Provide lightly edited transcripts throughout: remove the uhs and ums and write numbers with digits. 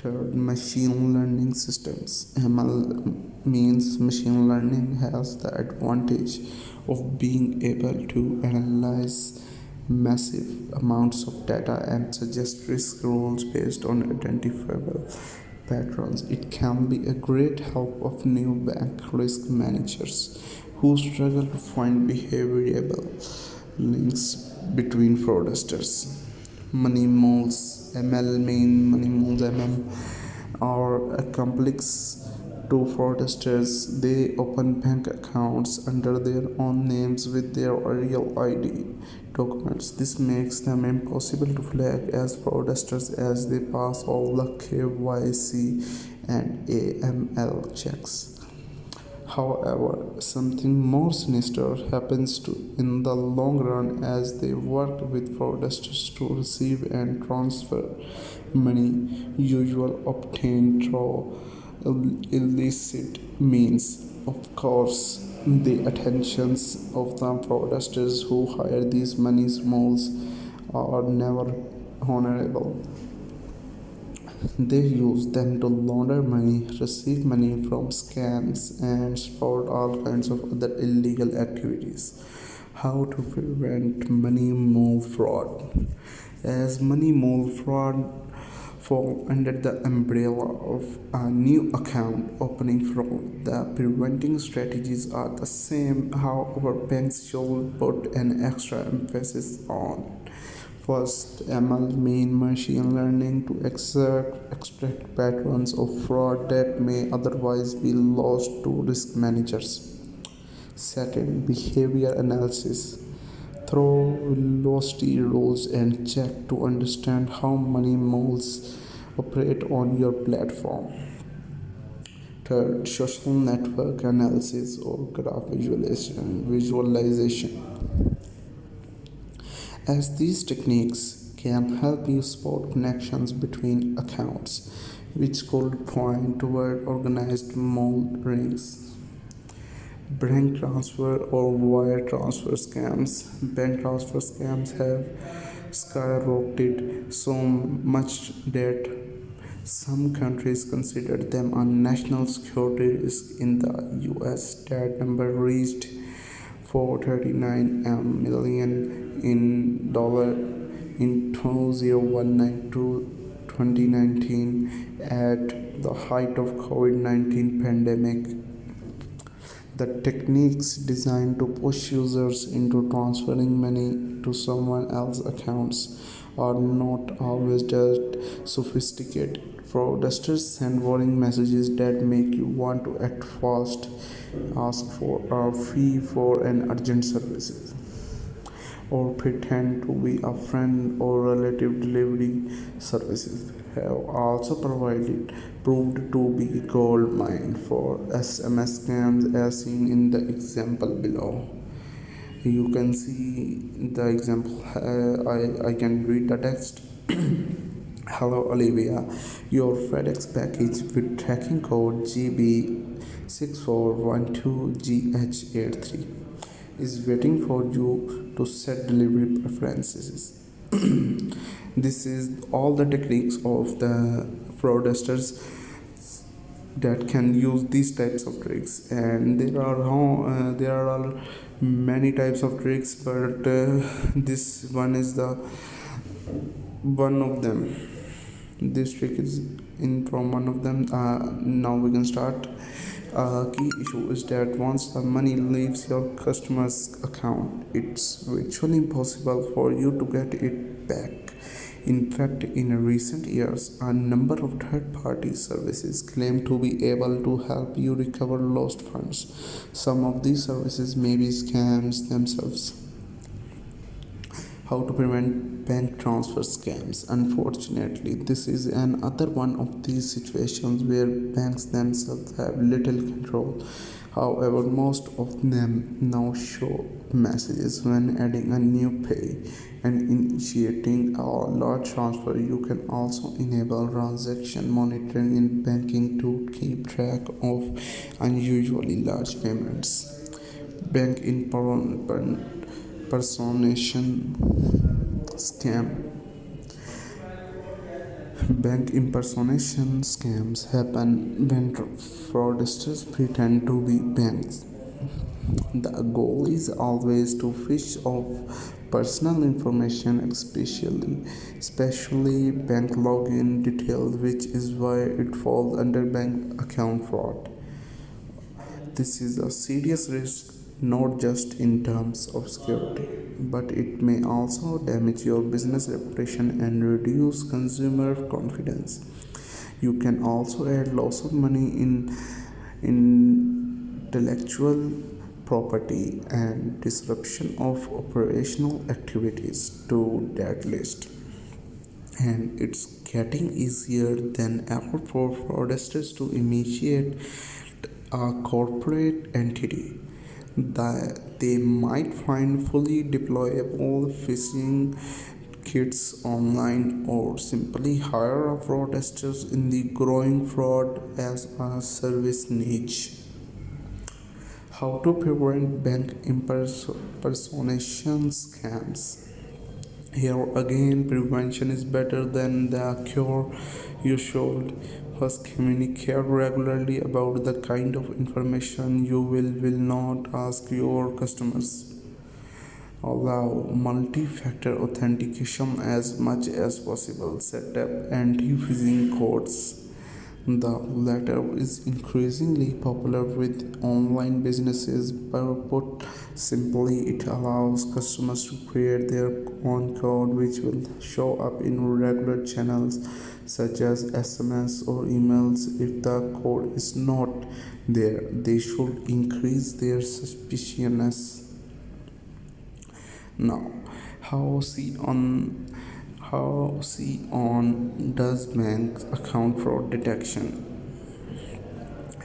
Third, machine learning systems. ML means machine learning has the advantage of being able to analyze massive amounts of data and suggest risk rules based on identifiable patterns. It can be a great help of new bank risk managers who struggle to find behavioral links between fraudsters. Money moles ML mean money moles MM are a complex to fraudsters. They open bank accounts under their own names with their real ID documents. This makes them impossible to flag as fraudsters as they pass all the KYC and AML checks. However, something more sinister happens in the long run as they work with fraudsters to receive and transfer money, usually obtained through illicit means. Of course, the attentions of the fraudsters who hire these money smalls are never honorable. They use them to launder money, receive money from scams, and support all kinds of other illegal activities. How to prevent money move fraud? As money move fraud fall under the umbrella of a new account opening fraud, the preventing strategies are the same. However, banks should put an extra emphasis on. First, ML mean machine learning to extract patterns of fraud that may otherwise be lost to risk managers. Second, behavior analysis. Through velocity rules and check to understand how money moles operate on your platform. Third, social network analysis or graph visualization. As these techniques can help you spot connections between accounts, which could point toward organized mole rings. Bank transfer or wire transfer scams. Bank transfer scams have skyrocketed so much that some countries consider them a national security risk. In the US, that number reached 439 million in dollar in 2019 to 2019 at the height of COVID-19 pandemic. The techniques designed to push users into transferring money to someone else's accounts are not always that sophisticated. Fraudsters send warning messages that make you want to act fast, ask for a fee for an urgent service, or pretend to be a friend or relative. Delivery services have also proved to be a gold mine for SMS scams as seen in the example below. You can see the example. I can read the text. Hello Olivia, your FedEx package with tracking code GB6412GH83 is waiting for you to set delivery preferences. This is all the techniques of the fraudsters that can use these types of tricks, and there are many types of tricks, but this one is the one of them. This trick is in from one of them. Now we can start. Key issue is that once the money leaves your customer's account, it's virtually impossible for you to get it back. In fact, in recent years, a number of third-party services claim to be able to help you recover lost funds. Some of these services may be scams themselves. How to prevent bank transfer scams? Unfortunately, this is another one of these situations where banks themselves have little control. However, most of them now show messages when adding a new pay and initiating a large transfer. You can also enable transaction monitoring in banking to keep track of unusually large payments. Bank impersonation scam. Bank impersonation scams happen when fraudsters pretend to be banks. The goal is always to fish off personal information, especially bank login details, which is why it falls under bank account fraud. This is a serious risk not just in terms of security, but it may also damage your business reputation and reduce consumer confidence. You can also add loss of money in intellectual property and disruption of operational activities to that list. And it's getting easier than ever for fraudsters to initiate a corporate entity that they might find fully deployable phishing kits online or simply hire a fraudsters in the growing fraud as a service niche. How to prevent bank impersonation scams? Here again, prevention is better than the cure. You should first communicate regularly about the kind of information you will not ask your customers. Allow multi-factor authentication as much as possible. Set up anti-phishing codes. The latter is increasingly popular with online businesses. Put simply, it allows customers to create their own code which will show up in regular channels such as SMS or emails. If the code is not there, they should increase their suspiciousness. Now, how see on does bank account fraud detection?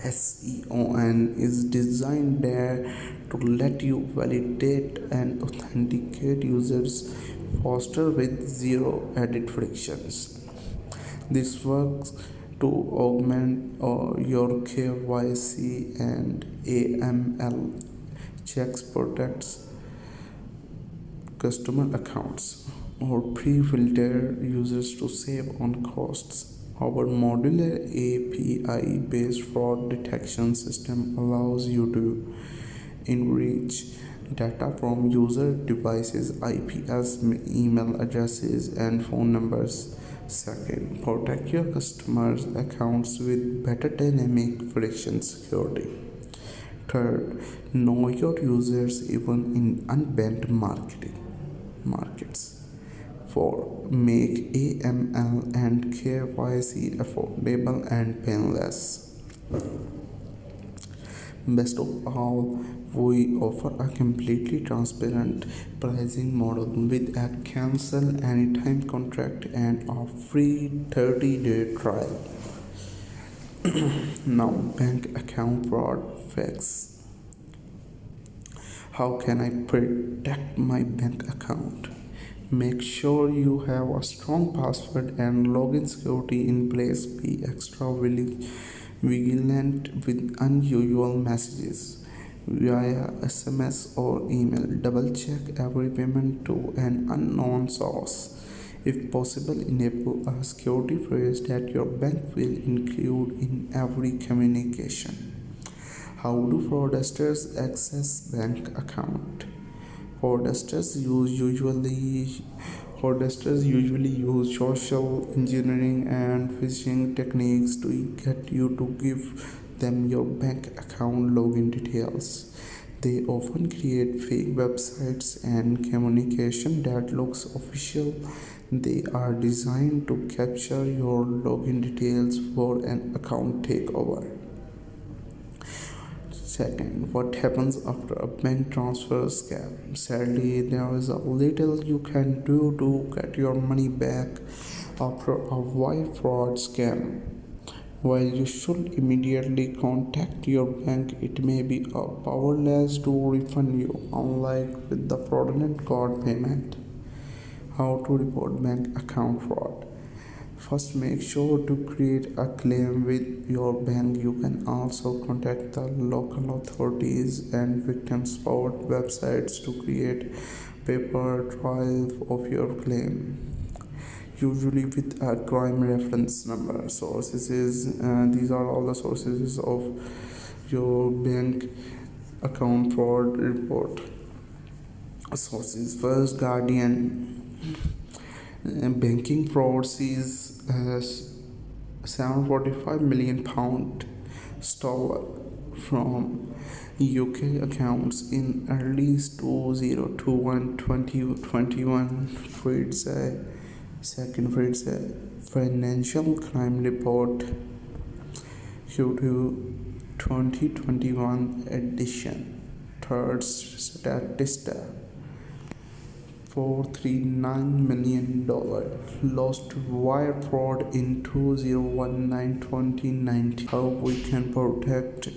SEON is designed there to let you validate and authenticate users faster with zero added frictions. This works to augment your KYC and AML checks, protects customer accounts, or pre-filter users to save on costs. Our modular API-based fraud detection system allows you to enrich data from user devices, IPs, email addresses, and phone numbers. Second, protect your customers' accounts with better dynamic friction security. Third, know your users even in unbanked markets. 4. Make AML and KYC affordable and painless. Best of all, we offer a completely transparent pricing model with a cancel anytime contract and a free 30-day trial. Now, bank account fraud facts. How can I protect my bank account? Make sure you have a strong password and login security in place. Be extra vigilant with unusual messages via SMS or email. Double check every payment to an unknown source. If possible, enable a security phrase that your bank will include in every communication. How do fraudsters access bank account? Fraudsters usually use social engineering and phishing techniques to get you to give them your bank account login details. They often create fake websites and communication that looks official. They are designed to capture your login details for an account takeover. Second, what happens after a bank transfer scam? Sadly, there is a little you can do to get your money back after a wire fraud scam. While you should immediately contact your bank, it may be powerless to refund you, unlike with the fraudulent card payment. How to report bank account fraud? First, make sure to create a claim with your bank. You can also contact the local authorities and victim support websites to create paper trail of your claim. usually with a crime reference number. Sources is these are all the sources of your bank account fraud report. Sources: first, Guardian. Banking fraud sees 745 million pound stolen from UK accounts in early 2021 2021. Fried's financial crime report Q2 2021 edition. Third, Statista. $439 million lost wire fraud in 2019. How we can protect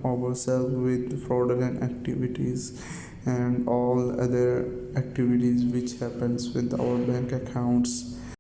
ourselves with fraudulent activities and all other activities which happens with our bank accounts.